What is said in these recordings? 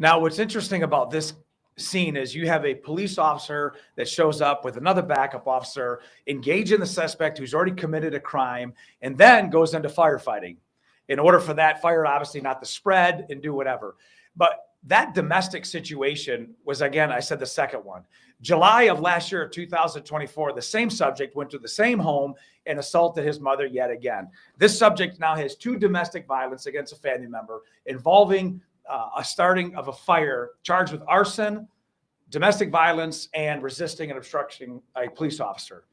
Now, what's interesting about this scene is you have a police officer that shows up with another backup officer, engaging the suspect who's already committed a crime, and then goes into firefighting in order for that fire obviously not to spread and do whatever. But that domestic situation was, again, I said the second one. July of last year, 2024, the same subject went to the same home and assaulted his mother yet again. This subject now has 2 domestic violence against a family member involving a starting of a fire, charged with arson, domestic violence, and resisting and obstructing a police officer.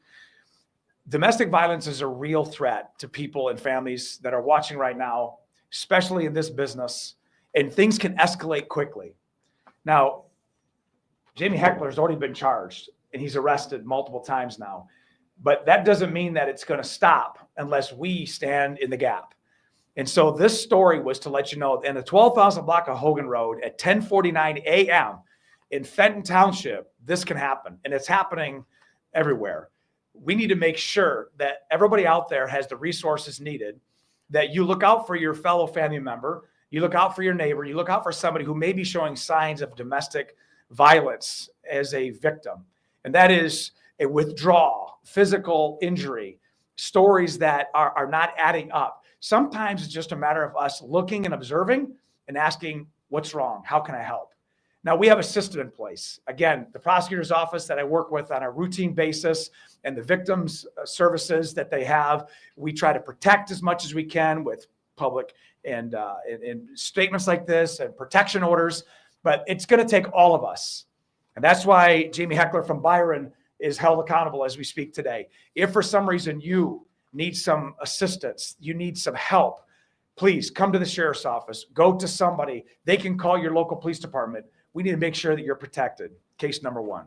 Domestic violence is a real threat to people and families that are watching right now, especially in this business, and things can escalate quickly. Now, Jamie Heckler has already been charged, and he's arrested multiple times now, but that doesn't mean that it's going to stop unless we stand in the gap. And so this story was to let you know, in the 12,000 block of Hogan Road at 10:49 a.m. in Fenton Township, this can happen. And it's happening everywhere. We need to make sure that everybody out there has the resources needed, that you look out for your fellow family member, you look out for your neighbor, you look out for somebody who may be showing signs of domestic violence as a victim. And that is a withdrawal, physical injury, stories that are not adding up. Sometimes it's just a matter of us looking and observing and asking, what's wrong? How can I help? Now, we have a system in place. Again, the prosecutor's office that I work with on a routine basis and the victims' services that they have, we try to protect as much as we can with public and statements like this and protection orders. But it's going to take all of us. And that's why Jamie Heckler from Byron is held accountable as we speak today. If for some reason you need some assistance, you need some help, please come to the sheriff's office, go to somebody. They can call your local police department. We need to make sure that you're protected. Case number 1.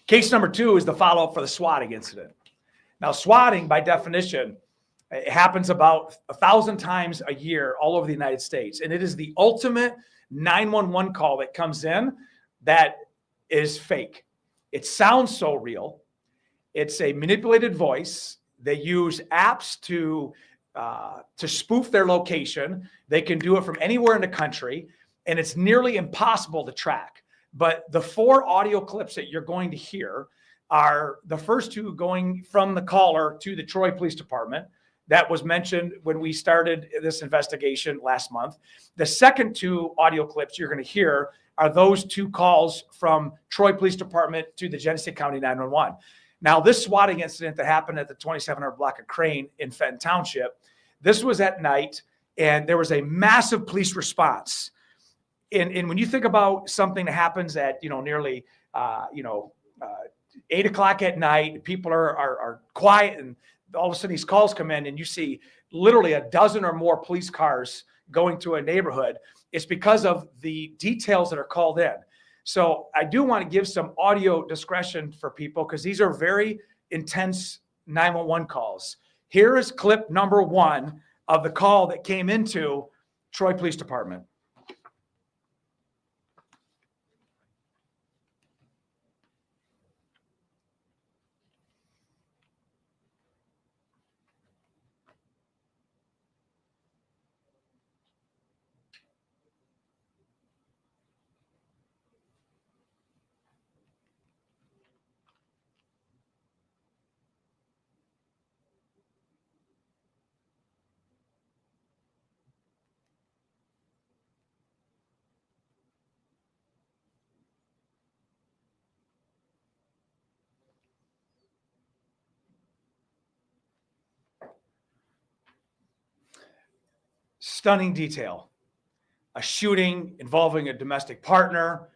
Case number 2 is the follow-up for the swatting incident. Now, swatting, by definition, it happens about 1,000 times a year all over the United States. And it is the ultimate 911 call that comes in that is fake. It sounds so real. It's a manipulated voice. They use apps to spoof their location. They can do it from anywhere in the country, and it's nearly impossible to track. But the 4 audio clips that you're going to hear are the first 2 going from the caller to the Troy Police Department. That was mentioned when we started this investigation last month. The second 2 audio clips you're going to hear are those 2 calls from Troy Police Department to the Genesee County 911. Now, this swatting incident that happened at the 2700 block of Crane in Fenton Township, this was at night, and there was a massive police response. And when you think about something that happens at, nearly, 8 o'clock at night, people are quiet, and all of a sudden these calls come in, and you see literally a dozen or more police cars going to a neighborhood. It's because of the details that are called in. So I do want to give some audio discretion for people because these are very intense 911 calls. Here is clip number 1 of the call that came into Troy Police Department. Stunning detail. A shooting involving a domestic partner.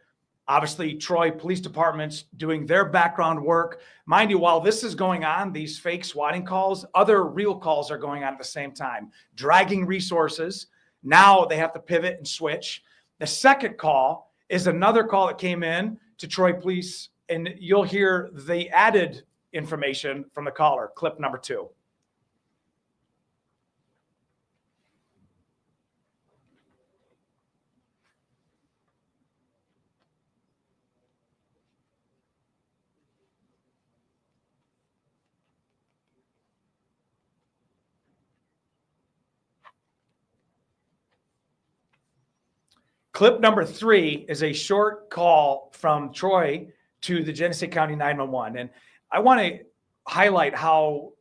Obviously, Troy Police Department's doing their background work. Mind you, while this is going on, these fake swatting calls, other real calls are going on at the same time, dragging resources. Now they have to pivot and switch. The second call is another call that came in to Troy Police, and you'll hear the added information from the caller, clip number 2. Clip number 3 is a short call from Troy to the Genesee County 911. And I want to highlight how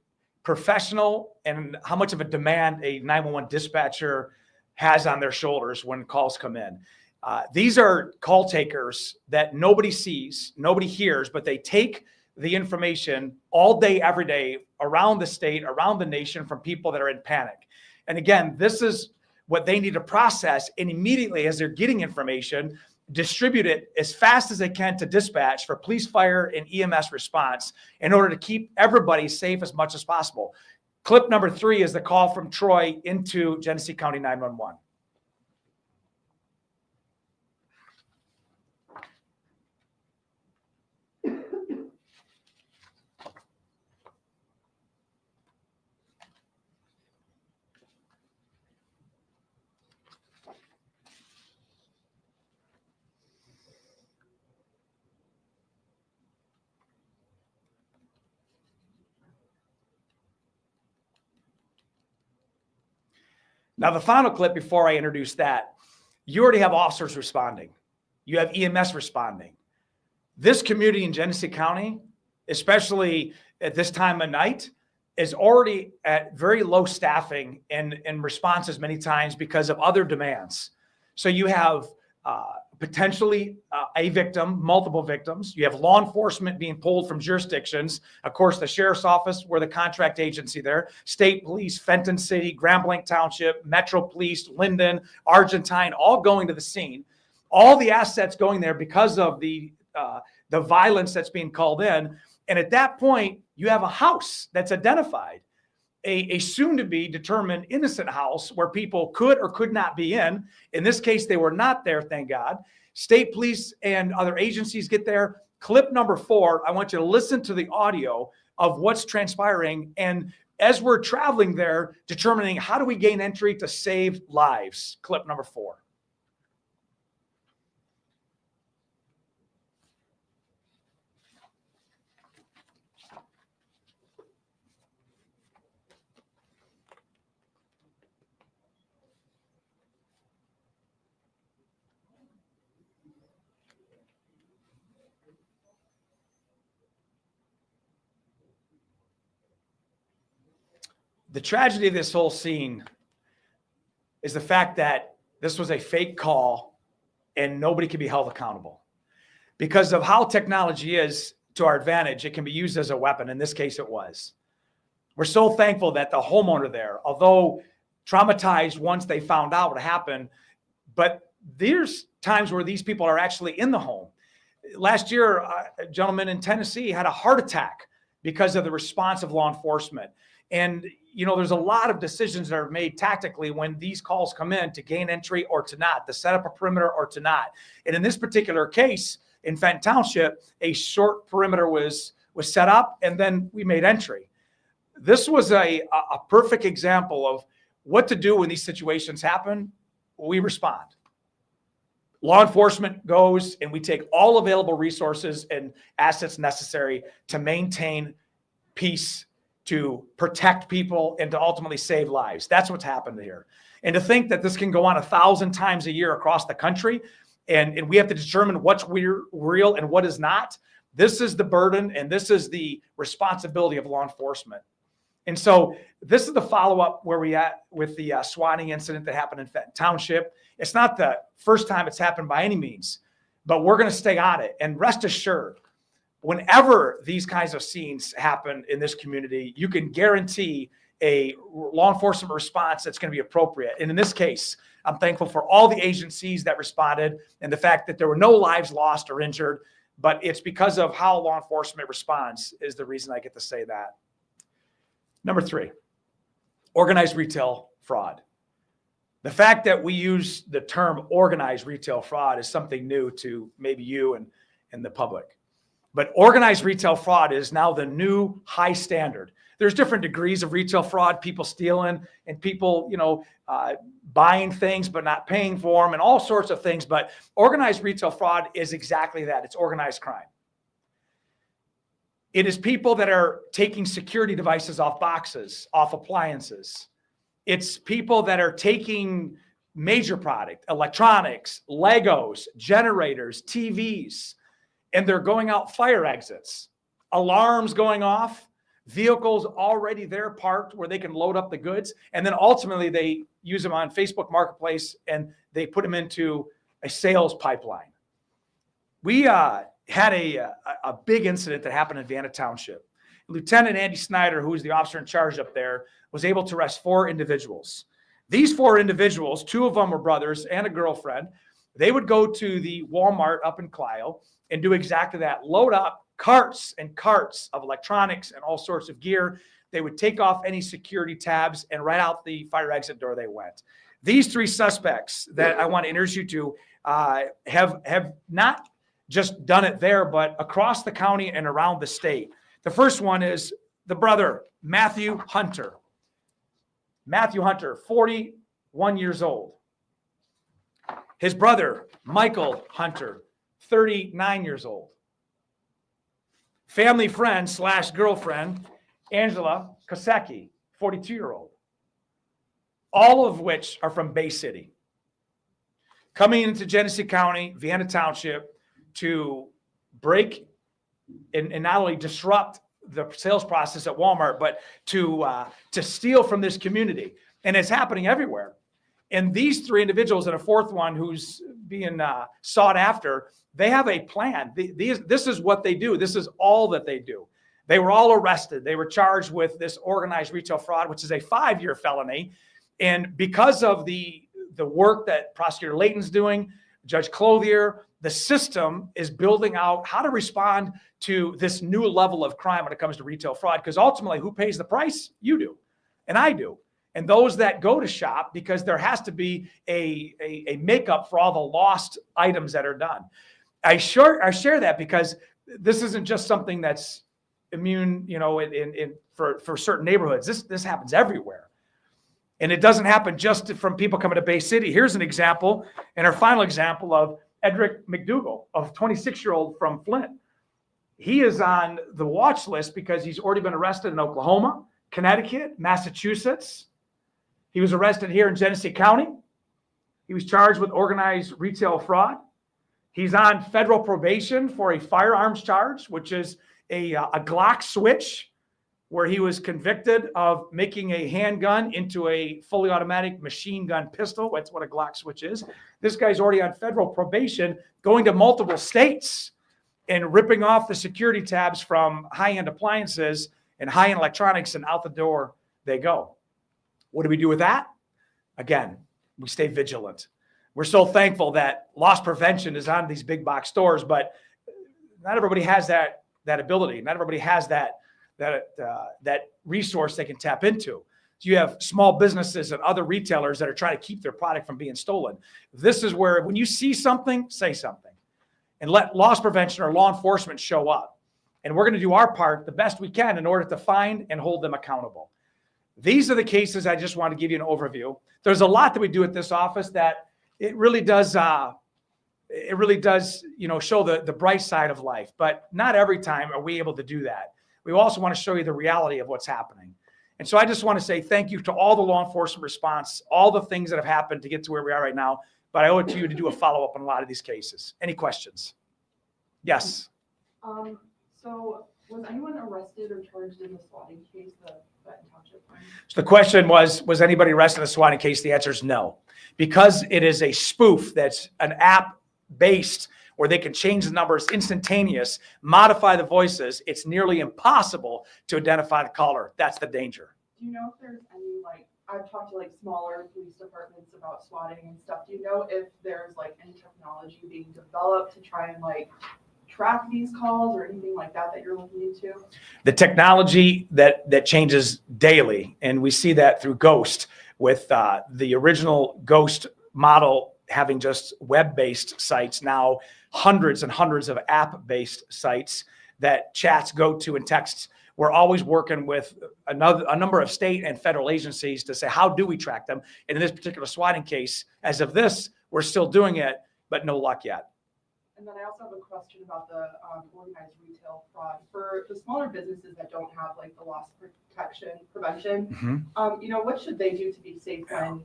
professional and how much of a demand a 911 dispatcher has on their shoulders when calls come in. These are call takers that nobody sees, nobody hears, but they take the information all day, every day, around the state, around the nation, from people that are in panic. And again, this is what they need to process, and immediately as they're getting information, distribute it as fast as they can to dispatch for police, fire, and EMS response in order to keep everybody safe as much as possible. Clip number 3 is the call from Troy into Genesee County 911. Now, the final clip before I introduce that, you already have officers responding. You have EMS responding. This community in Genesee County, especially at this time of night, is already at very low staffing and responses many times because of other demands. So you have potentially a victim, multiple victims. You have law enforcement being pulled from jurisdictions. Of course, the sheriff's office, we're the contract agency there, state police, Fenton City, Grand Blanc Township, Metro Police, Linden, Argentine, all going to the scene. All the assets going there because of the violence that's being called in. And at that point, you have a house that's identified, a soon-to-be determined innocent house where people could or could not be in. In this case, they were not there, thank God. State police and other agencies get there. Clip number 4, I want you to listen to the audio of what's transpiring. And as we're traveling there, determining how do we gain entry to save lives. Clip number 4. The tragedy of this whole scene is the fact that this was a fake call and nobody can be held accountable. Because of how technology is to our advantage, it can be used as a weapon. In this case, it was. We're so thankful that the homeowner there, although traumatized once they found out what happened, but there's times where these people are actually in the home. Last year, a gentleman in Tennessee had a heart attack because of the response of law enforcement. And, you know, there's a lot of decisions that are made tactically when these calls come in to gain entry or to not, to set up a perimeter or to not. And in this particular case, in Fenton Township, a short perimeter was set up, and then we made entry. This was a perfect example of what to do when these situations happen. We respond. Law enforcement goes, and we take all available resources and assets necessary to maintain peace, to protect people, and to ultimately save lives. That's what's happened here. And to think that this can go on 1,000 times a year across the country, and we have to determine what's real and what is not, this is the burden and this is the responsibility of law enforcement. And so this is the follow-up where we at with the swatting incident that happened in Fenton Township. It's not the first time it's happened by any means, but we're going to stay on it. And rest assured, whenever these kinds of scenes happen in this community, you can guarantee a law enforcement response that's going to be appropriate. And in this case, I'm thankful for all the agencies that responded and the fact that there were no lives lost or injured, but it's because of how law enforcement responds is the reason I get to say that. Number 3, organized retail fraud. The fact that we use the term organized retail fraud is something new to maybe you and the public. But organized retail fraud is now the new high standard. There's different degrees of retail fraud, people stealing and people, buying things but not paying for them and all sorts of things. But organized retail fraud is exactly that. It's organized crime. It is people that are taking security devices off boxes, off appliances. It's people that are taking major product, electronics, Legos, generators, TVs, and they're going out fire exits, alarms going off, vehicles already there parked where they can load up the goods. And then ultimately they use them on Facebook Marketplace and they put them into a sales pipeline. We had a big incident that happened in Vienna Township. Lieutenant Andy Snyder, who was the officer in charge up there, was able to arrest 4 individuals. These 4 individuals, 2 of them were brothers and a girlfriend. They would go to the Walmart up in Clio and do exactly that. Load up carts and carts of electronics and all sorts of gear. They would take off any security tabs and right out the fire exit door they went. These 3 suspects that I want to introduce you to have not just done it there, but across the county and around the state. The first one is the brother, Matthew Hunter. Matthew Hunter, 41 years old. His brother, Michael Hunter, 39 years old. Family friend / girlfriend, Angela Kosecki, 42-year-old. All of which are from Bay City. Coming into Genesee County, Vienna Township, to break and not only disrupt the sales process at Walmart, but to steal from this community. And it's happening everywhere. And these 3 individuals and a 4th one who's being sought after, they have a plan. This is what they do. This is all that they do. They were all arrested. They were charged with this organized retail fraud, which is a 5-year felony. And because of the work that Prosecutor Layton's doing, Judge Clothier, the system is building out how to respond to this new level of crime when it comes to retail fraud. Because ultimately, who pays the price? You do, and I do. And those that go to shop, because there has to be a makeup for all the lost items that are done. I share that because this isn't just something that's immune, for certain neighborhoods. This happens everywhere. And it doesn't happen just from people coming to Bay City. Here's an example, and our final example of Edric McDougal, a 26-year-old from Flint. He is on the watch list because he's already been arrested in Oklahoma, Connecticut, Massachusetts. He was arrested here in Genesee County. He was charged with organized retail fraud. He's on federal probation for a firearms charge, which is a Glock switch, where he was convicted of making a handgun into a fully automatic machine gun pistol. That's what a Glock switch is. This guy's already on federal probation, going to multiple states and ripping off the security tabs from high-end appliances and high-end electronics, and out the door they go. What do we do with that? Again, we stay vigilant. We're so thankful that loss prevention is on these big box stores, but not everybody has that ability. Not everybody has that resource they can tap into. So you have small businesses and other retailers that are trying to keep their product from being stolen. This is where, when you see something, say something, and let loss prevention or law enforcement show up. And we're going to do our part the best we can in order to find and hold them accountable. These are the cases I just want to give you an overview. There's a lot that we do at this office that it really does, show the bright side of life. But not every time are we able to do that. We also want to show you the reality of what's happening. And so I just want to say thank you to all the law enforcement response, all the things that have happened to get to where we are right now. But I owe it to you to do a follow-up on a lot of these cases. Any questions? Yes. So was anyone arrested or charged in the swatting case, the Benton Township one? So the question was anybody arrested in the swatting case? The answer is no. Because it is a spoof that's an app-based where they can change the numbers instantaneous, modify the voices, it's nearly impossible to identify the caller. That's the danger. Do you know if there's any, I've talked to smaller police departments about swatting and stuff. Do you know if there's any technology being developed to try and track these calls or anything like that you're looking into? The technology that changes daily, and we see that through Ghost, with the original Ghost model having just web-based sites, now hundreds and hundreds of app-based sites that chats go to and texts. We're always working with a number of state and federal agencies to say, how do we track them? And in this particular swatting case, as of this, we're still doing it, but no luck yet. And then I also have a question about the organized retail fraud for the smaller businesses that don't have the loss prevention. Mm-hmm. What should they do to be safe when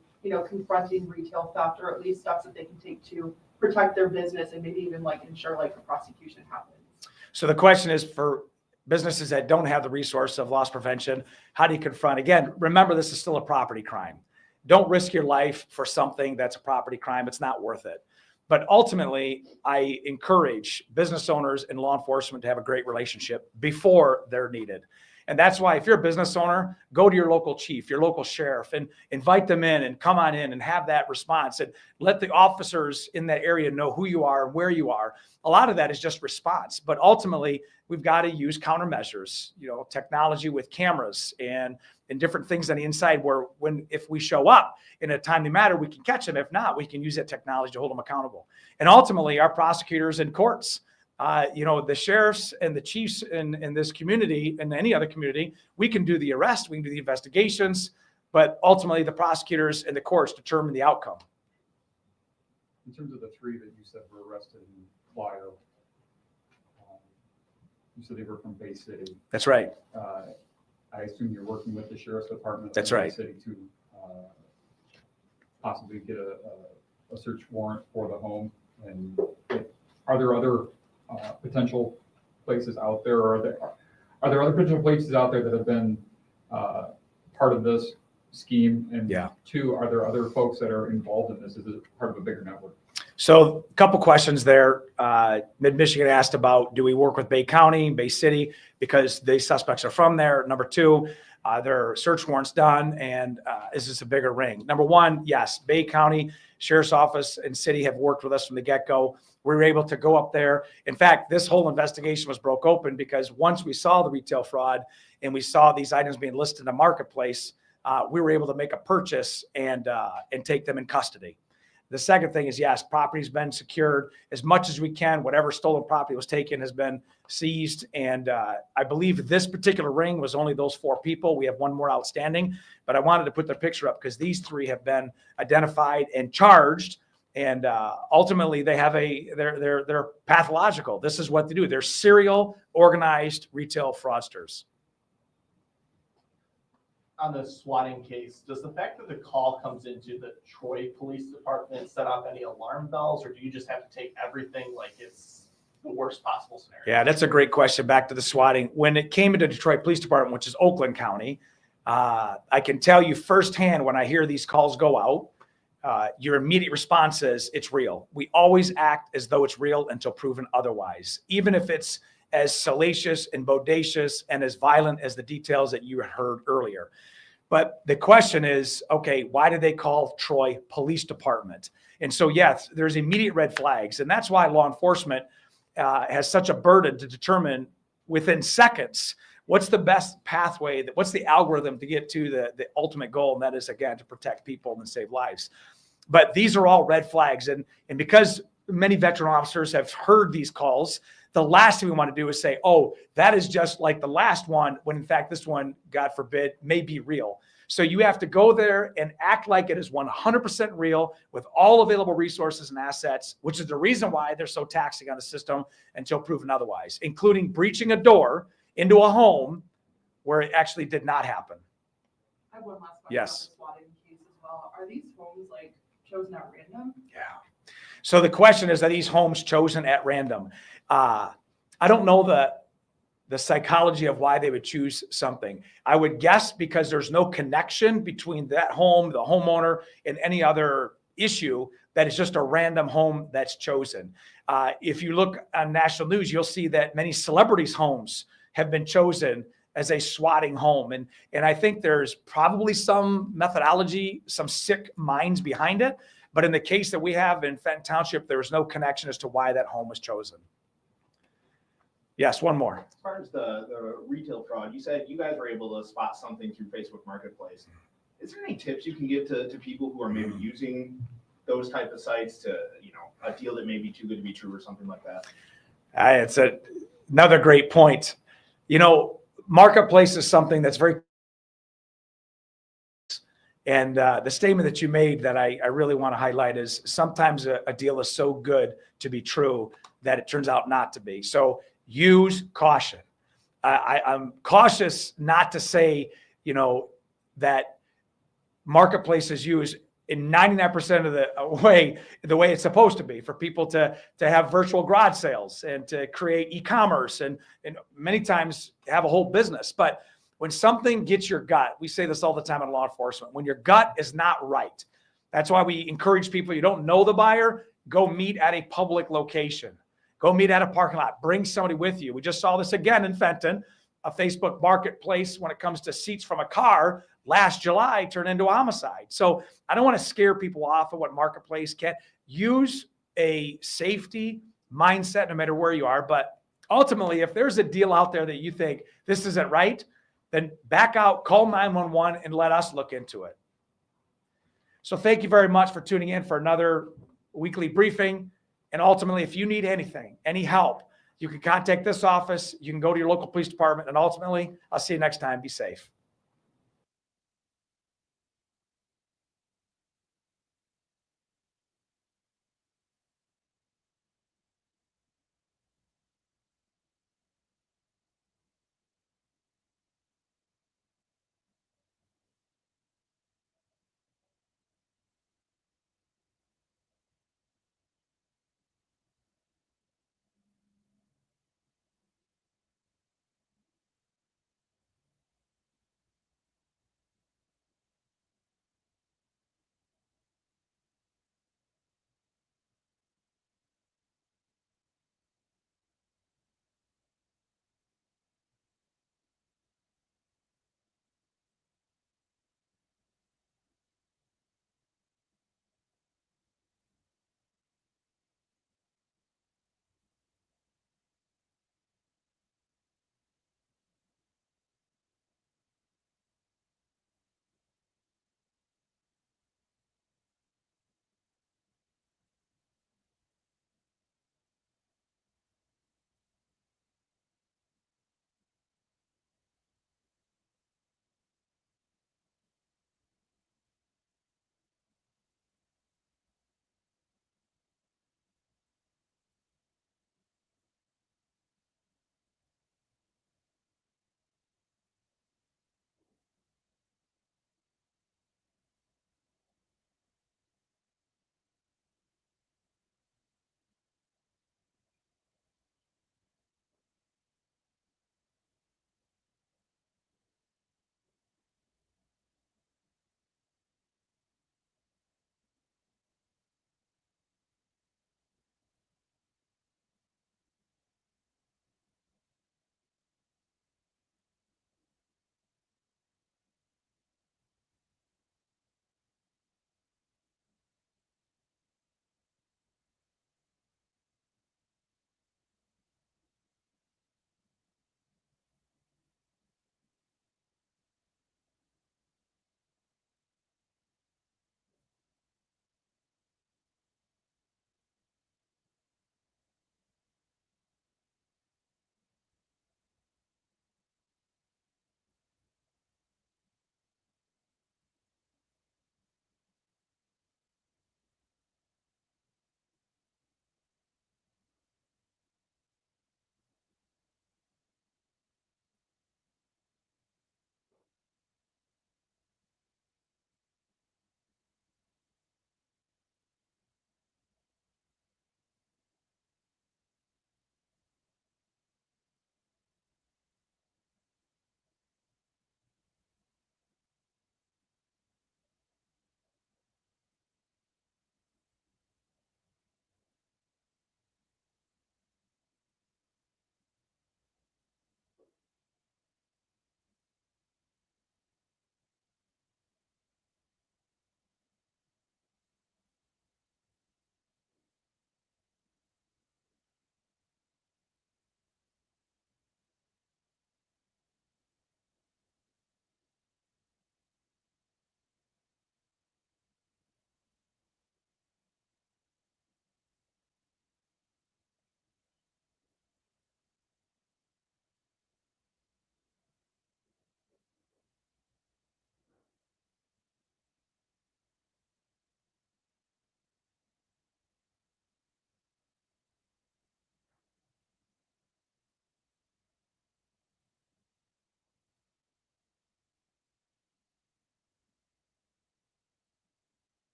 confronting retail theft, or at least steps that they can take to protect their business and maybe even like ensure like the prosecution happens. So the question is for businesses that don't have the resource of loss prevention, how do you confront? Again, remember, this is still a property crime. Don't risk your life for something that's a property crime. It's not worth it. But ultimately, I encourage business owners and law enforcement to have a great relationship before they're needed. And that's why if you're a business owner, go to your local chief, your local sheriff, and invite them in and come on in and have that response and let the officers in that area know who you are and where you are. A lot of that is just response, but ultimately we've got to use countermeasures, technology with cameras and different things on the inside where if we show up in a timely manner, we can catch them. If not, we can use that technology to hold them accountable. And ultimately our prosecutors in courts, the sheriffs and the chiefs in this community and any other community, we can do the arrest, we can do the investigations, but ultimately the prosecutors and the courts determine the outcome. In terms of the 3 that you said were arrested in Clio, you said they were from Bay City. That's right. I assume you're working with the sheriff's department. That's of right. Bay City to possibly get a search warrant for the home. And are there other potential places out there, or are there other potential places out there that have been part of this scheme? And 2, are there other folks that are involved in this? Is it part of a bigger network? So a couple questions there. Mid-Michigan asked about, do we work with Bay County, Bay City, because the suspects are from there? Number 2, there are search warrants done, and is this a bigger ring? Number 1, yes, Bay County Sheriff's Office and city have worked with us from the get-go. We were able to go up there. In fact, this whole investigation was broke open because once we saw the retail fraud and we saw these items being listed in the marketplace, we were able to make a purchase and take them in custody. The second thing is, yes, property's been secured as much as we can. Whatever stolen property was taken has been seized. And I believe this particular ring was only those 4 people. We have 1 more outstanding, but I wanted to put their picture up because these 3 have been identified and charged. And ultimately they have they're pathological. This is what they do. They're serial organized retail fraudsters. On the swatting case, does the fact that the call comes into the Troy Police Department set off any alarm bells, or do you just have to take everything like it's the worst possible scenario? Yeah, that's a great question. Back to the swatting. When it came into Detroit Police Department, which is Oakland County, I can tell you firsthand when I hear these calls go out, your immediate response is it's real. We always act as though it's real until proven otherwise, even if it's as salacious and bodacious and as violent as the details that you heard earlier. But the question is, okay, why did they call Troy Police Department? And so, yes, there's immediate red flags. And that's why law enforcement has such a burden to determine within seconds, what's the best pathway, what's the algorithm to get to the ultimate goal. And that is, again, to protect people and save lives. But these are all red flags. And because many veteran officers have heard these calls, the last thing we want to do is say, oh, that is just like the last one, when in fact this one, God forbid, may be real. So you have to go there and act like it is 100% real with all available resources and assets, which is the reason why they're so taxing on the system until proven otherwise, including breaching a door into a home where it actually did not happen. I have one last question. Yes. On the swatting case as well. Are these homes like chosen at random? Yeah. So the question is, are these homes chosen at random? I don't know the psychology of why they would choose something. I would guess because there's no connection between that home, the homeowner, and any other issue, that it's just a random home that's chosen. If you look on national news, you'll see that many celebrities' homes have been chosen as a swatting home. And I think there's probably some methodology, some sick minds behind it. But in the case that we have in Fenton Township, there was no connection as to why that home was chosen. Yes, one more. As far as the retail fraud, you said you guys were able to spot something through Facebook Marketplace. Is there any tips you can give to people who are maybe using those type of sites to, a deal that may be too good to be true or something like that? It's another great point. Marketplace is something that's very, and the statement that you made that I really want to highlight is sometimes a deal is so good to be true that it turns out not to be. So use caution. I'm cautious not to say, that marketplace is used in 99% of the way it's supposed to be, for people to have virtual garage sales and to create e-commerce and many times have a whole business. But when something gets your gut, we say this all the time in law enforcement, when your gut is not right, that's why we encourage people, you don't know the buyer, go meet at a public location. Go meet at a parking lot. Bring somebody with you. We just saw this again in Fenton, a Facebook marketplace when it comes to seats from a car last July turned into a homicide. So I don't want to scare people off of what marketplace can. Use a safety mindset no matter where you are. But ultimately, if there's a deal out there that you think this isn't right, then back out, call 911 and let us look into it. So thank you very much for tuning in for another weekly briefing. And ultimately, if you need anything, any help, you can contact this office. You can go to your local police department. And ultimately, I'll see you next time. Be safe.